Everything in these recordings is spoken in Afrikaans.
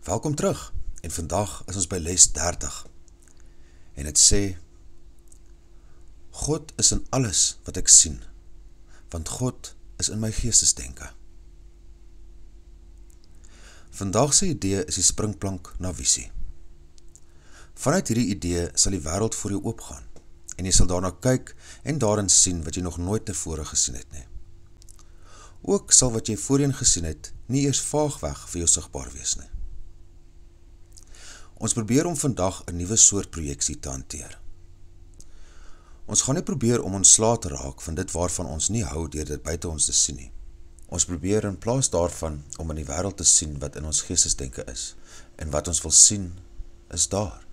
Welkom terug, en vandag is ons by les 30. En het sê, God is in alles wat ek sien, want God is in my geestesdenke. Vandag se idee is die springplank na visie. Vanuit hierdie idee sal die wêreld voor jou oopgaan, en jy sal daarna kyk en daarin sien wat jy nog nooit tevore gesien het nie. Ook sal wat jy voorheen gesien het, nie eers vaagweg vir jou sigbaar wees nie. Ons probeer om vandag 'n nuwe soort projeksie te hanteer. Ons gaan nie probeer om ontslae te raak van dit waarvan ons nie hou deur dit buite ons te sien nie. Ons probeer in plaas daarvan om in die wêreld te sien wat in ons geestesdenke is, en wat ons wil sien, is daar.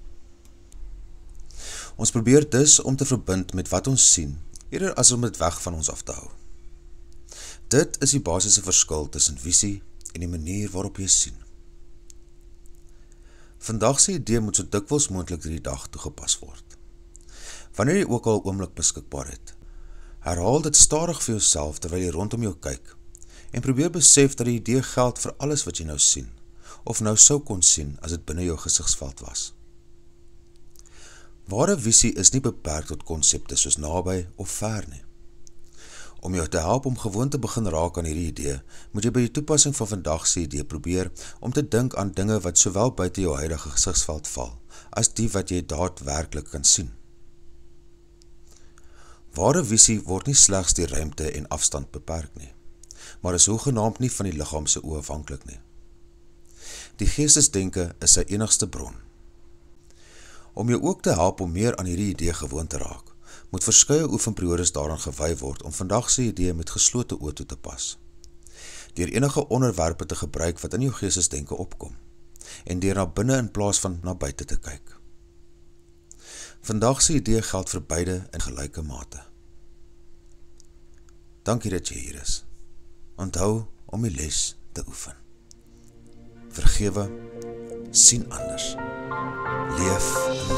Ons probeer dus om te verbind met wat ons sien, eerder as om dit weg van ons af te hou. Dit is die basiese verskil tussen visie en die manier waarop jy sien. Vandag se idee moet so dikwels moontlik hierdie dag toegepas word. Wanneer jy ook al oomblik beskikbaar het, herhaal dit stadig vir jouself terwyl jy rondom jou kyk, en probeer besef dat die idee geld vir alles wat jy nou sien, of nou sou kon sien as dit binne jou gesigsveld was. Ware visie is nie beperk tot konsepte soos naby of ver nie. Om jou te help om gewoon te begin raak aan hierdie idee, moet jy by die toepassing van vandag se idee probeer om te dink aan dinge wat sowel buite jou huidige gesigsveld val, as die wat jy daadwerklik kan sien. Ware visie word nie slegs die ruimte en afstand beperk nie, maar is hoegenaamd nie van die liggaam se oë afhanklik nie. Die geestesdenke is sy enigste bron. Om jou ook te help om meer aan hierdie idee gewoon te raak, moet verskeie oefenperiodes daaraan gewy word om vandag se idee met geslote oë toe te pas. Deur enige onderwerpe te gebruik wat in jou geestesdenke opkom, en deur na binne in plaas van na buite te kyk. Vandag se idee geld vir beide in gelyke mate. Dankie dat jy hier is. Onthou om die les te oefen. Vergewe, sien anders, leef in